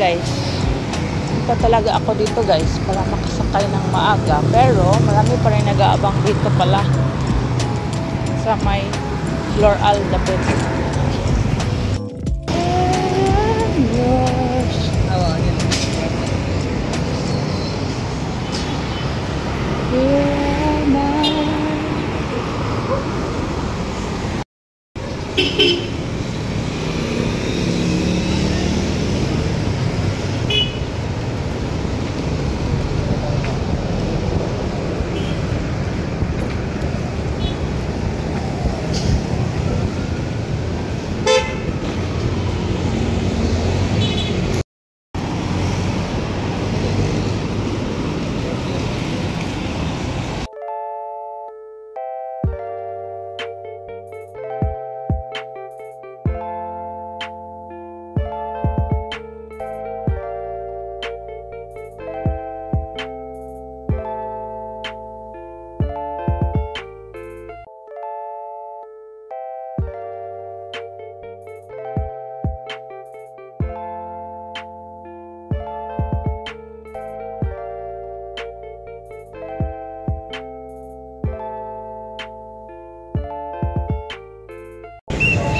guys. Punta talaga ako dito guys para makasakay ng maaga. Pero marami pa rin nag-aabang dito pala sa may Floral Dapit.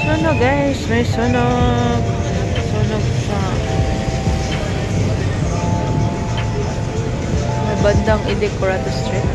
Sunog guys, may sunog. Sunog sa may bandang Idecorado Street.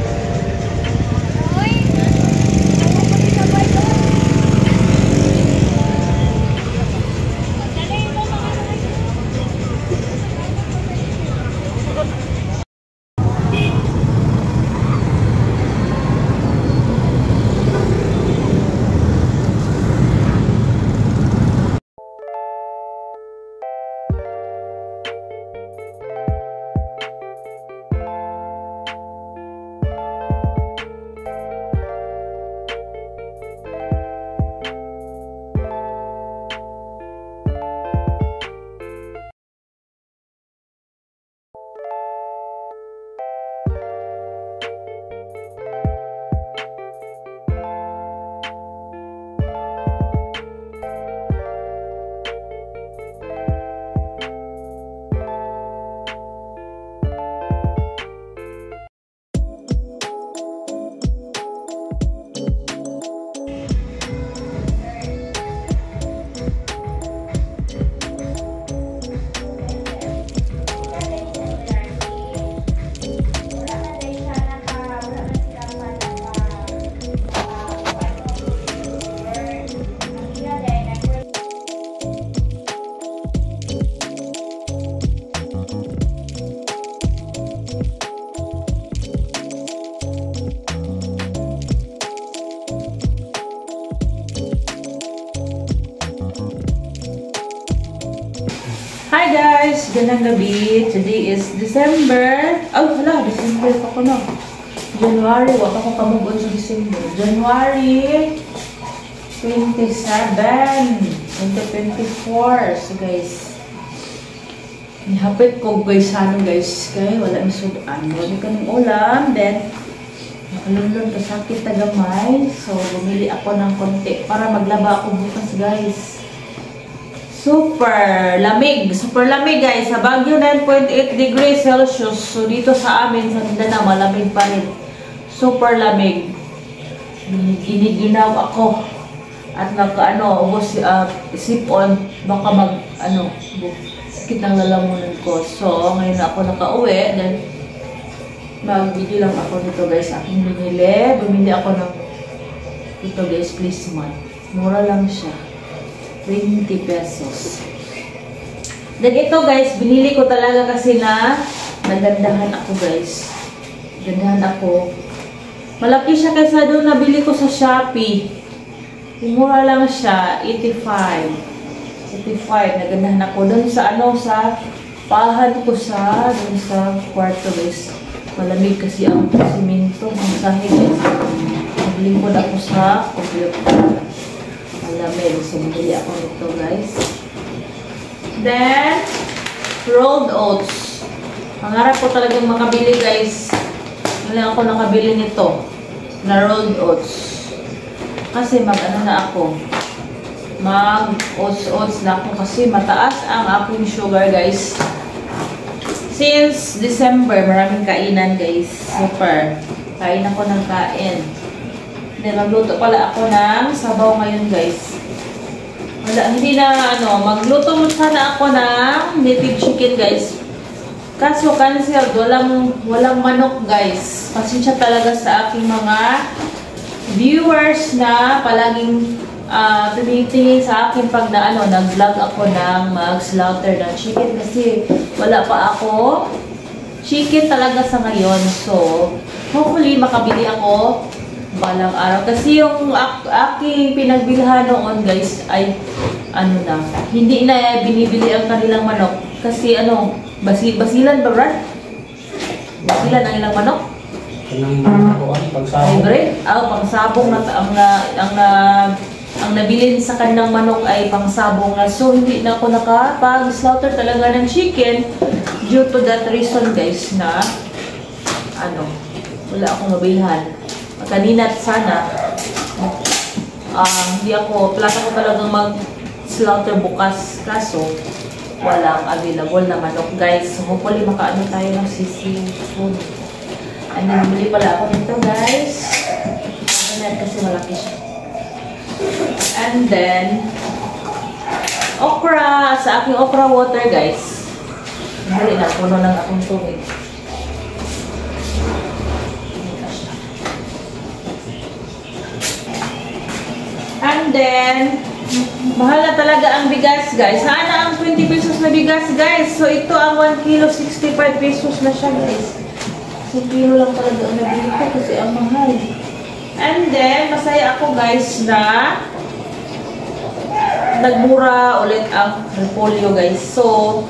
Hi guys! Ganang gabi. Today is December. Oh, wala. December pa ko na. January. Wala ko kamubon sa December. January 27, 2024. So guys, nihapit ko guys ano guys. Kaya wala na sudan. Wala ka ng ulam. Then, nakalulun kasakit tagamay. So, bumili ako ng konti para maglaba ako bukas guys. Super lamig guys, sa Baguio 9.8 degrees Celsius. So dito sa amin sa Mindanao malamig pa rin. Super lamig. Giniginaw ako at ubos sipon baka sakit ng lalamunan ko. So ngayon ako nakauwi, then mag-video lang ako nito guys. Aking bumili ako ng ito guys, please man. Mura lang siya. 20 pesos. Then ito guys, binili ko talaga kasi na nagandahan ako guys. Gandahan ako. Malaki siya kaysa doon nabili ko sa Shopee. Mura lang siya, 85. 85, nagandahan ako. Doon sa sa pahan ko doon sa kwarto guys. Malamig kasi ang simento, ang sahig guys. Naglingkod ako sa computer. Malamig. So, bumili ako nito, guys. Then, rolled oats. Pangarap ko talagang makabili, guys. Wala ako nakabili nito. Na rolled oats. Kasi na ako. Mag-oats-oats na ako. Kasi mataas ang aking sugar, guys. Since December, maraming kainan guys. Super. Kain ako ng kain. Then, magluto pala ako ng sabaw ngayon guys. Wala, hindi na magluto mo sana ako ng native chicken guys. Kaso cancelled, walang manok guys. Pasensya talaga sa aking mga viewers na palaging tumitingin sa akin pag nag-vlog ako ng mag-slaughter ng chicken kasi wala pa ako chicken talaga sa ngayon. So, hopefully makabili ako balang araw. Kasi yung aking pinagbilhan noon guys ay hindi na binibili ang kanilang manok. Kasi basilan ba Brad? Basilan ang ilang manok? Pangsabong. Pangsabong ang nabilin sa kanilang manok ay pangsabong na. So, hindi na ako nakapag-slaughter talaga ng chicken due to that reason guys na wala akong mabilhan. Kanina sana plata ko talagang mag-slaughter bukas kaso walang available na manok guys. So, hopefully makaano tayo ng seafood. And then, bumili pala ako nito guys. Kasi malaki siya. And then, okra. Sa aking okra water, guys. Dali na, puno ng akong tubig. And then, mahal na talaga ang bigas, guys. Sana ang 20 pesos na bigas, guys. So, ito ang 1 kilo, 65 pesos na siya, guys. 1 kilo lang talaga ang nabili ko kasi ang mahal. And then, masaya ako guys na nagmura ulit ang repolyo guys. So,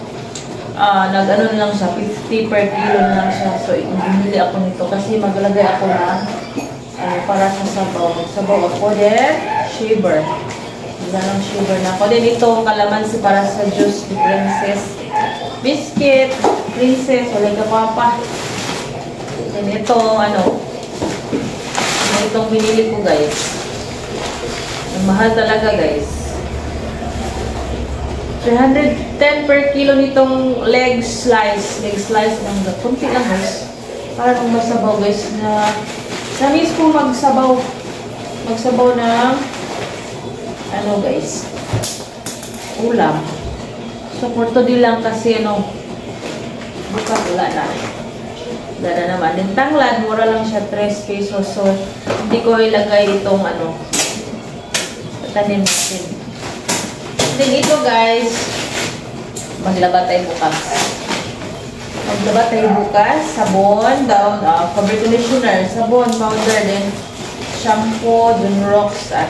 nag-ano lang siya, 50 per kilo na lang siya. So, bumili ako nito kasi maglalagay ako na para sa sabaw. Sabaw ako din, shaver. Ng shaver na ako. Then, ito kalamansi para sa juice ni Princess. Biscuit, Princess, wala ka pa. Then, ito, itong binili ko guys. Ang mahal talaga guys. 310 per kilo nitong leg slice. Leg slice ng kunti lang guys. Para nung masabaw guys na namis ko magsabaw ng guys. Ulam. So for today lang kasi bukas wala na. Dada naman. Din tanglad, mura lang siya 3 pesos. So, hindi ko ilagay itong tanim natin. Then ito guys, maglaba tayo bukas. Maglaba tayo bukas. Sabon, fabric conditioner, sabon, powder, then shampoo, then rocks, at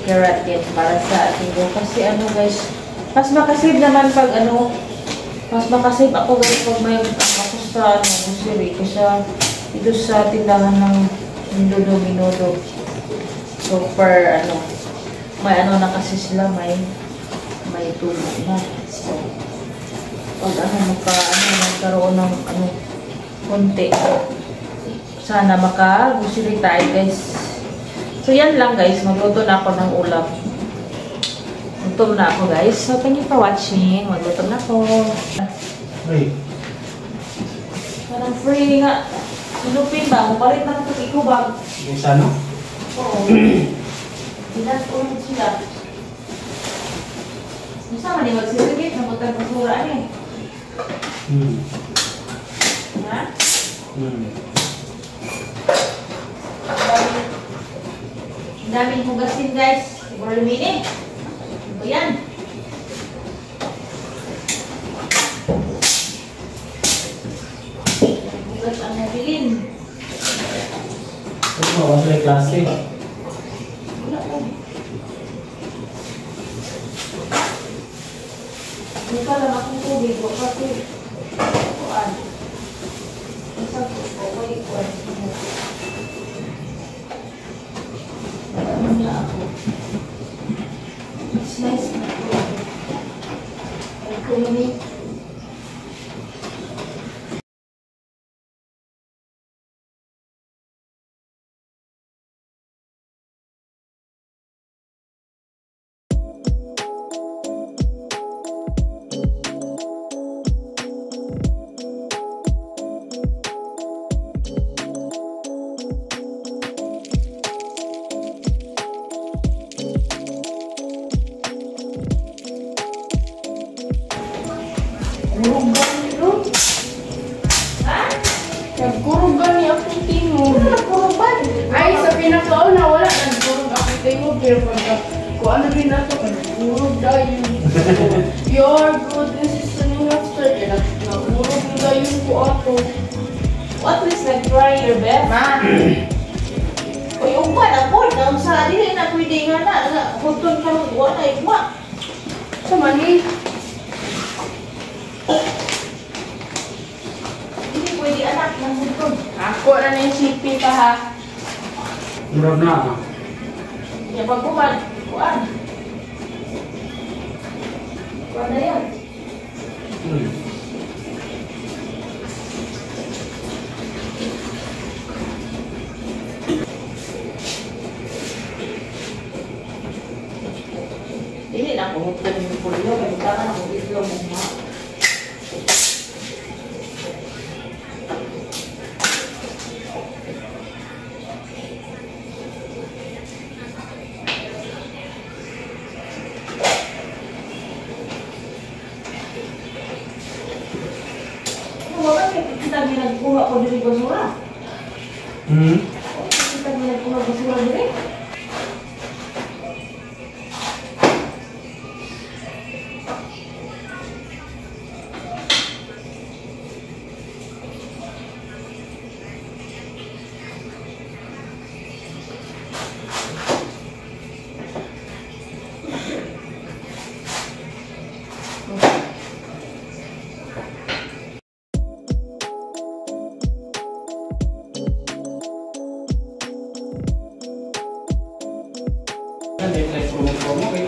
keratin para sa ating bukas. Kasi guys, mas makasave naman pag mas makasave ako guys pag may sa grocery kasi dito sa tindahan ng minudo. So per may na kasi sila may tubo na. So pag nagkaroon ng konti, sana maka-grocery tayo guys. So yan lang guys, magluto na ako ng ulam. Magluto na ako guys. So thank you for watching. Magluto na ako. Hey. Parang free nga. Sinupin ba? Mapalit na ito ikubag. Yung sano? Oo. Pinatulit sila. Masama ni magsisigit. Nabutan pasuraan eh. Ha? Ang daming hugasin guys. Siguro lumini. Ito yan. Ang nabilin. Ano ba? Wala yung klase? Wala po. Hindi pa lang akong tubig. Wala pa ito. Kuan. Isang po. Okay, kuan. Ano na ako? It's nice na po. Ay, creamy. pero pagka, kung ano din nato, urog dayon. Your goodness is turning after, kaya urog na dayon ko ato. What is nag-try your best? Ma, Uy, upan, apod. Ang sa dili na pwede nga na. Hutun ka ng wala, ikma. sa mani, Hindi pwede anak ng hutun. ako na yung shipping ka ha. Murag na. Kaya pag kuman, kuan. Kuan na yan. Dili na ako hutun yung pulyo. Kaya kailangan ako itlog mo ma. Kita ginagkuha ko diri basura. Kita ginagkuha basura diri.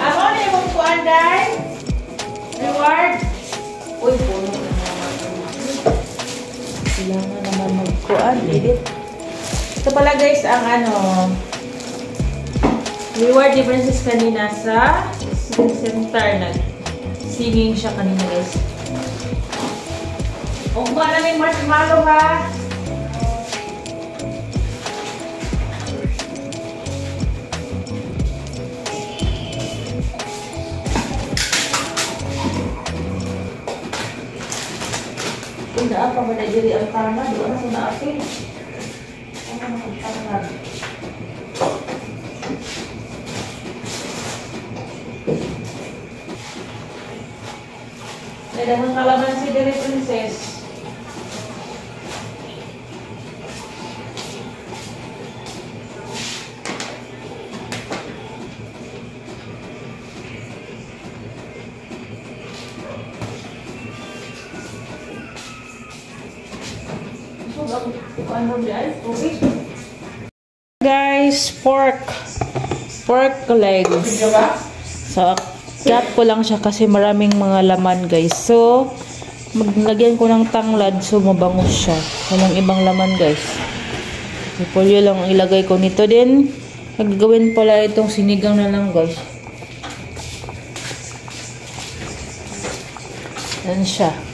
Amo na yung kuan dai. Reward. Uy, puno na naman. Kailangan naman magkuan, edit. Ito pala guys ang ano reward differences kanina sa center nag-singing siya kanina guys. O kung ano yung marshmallow ha. Tidak apa pada diri ang tama, doon sa natin. Ano ang tama? May dagang kalaman si Diri Princess. Guys, pork legs. So, cap ko lang siya kasi maraming mga laman guys. So, maglagyan ko ng tanglad so mabango siya. Walang ibang laman guys. Repolyo lang ang ilagay ko nito din. Gagawin pala itong sinigang na lang guys. Yan siya.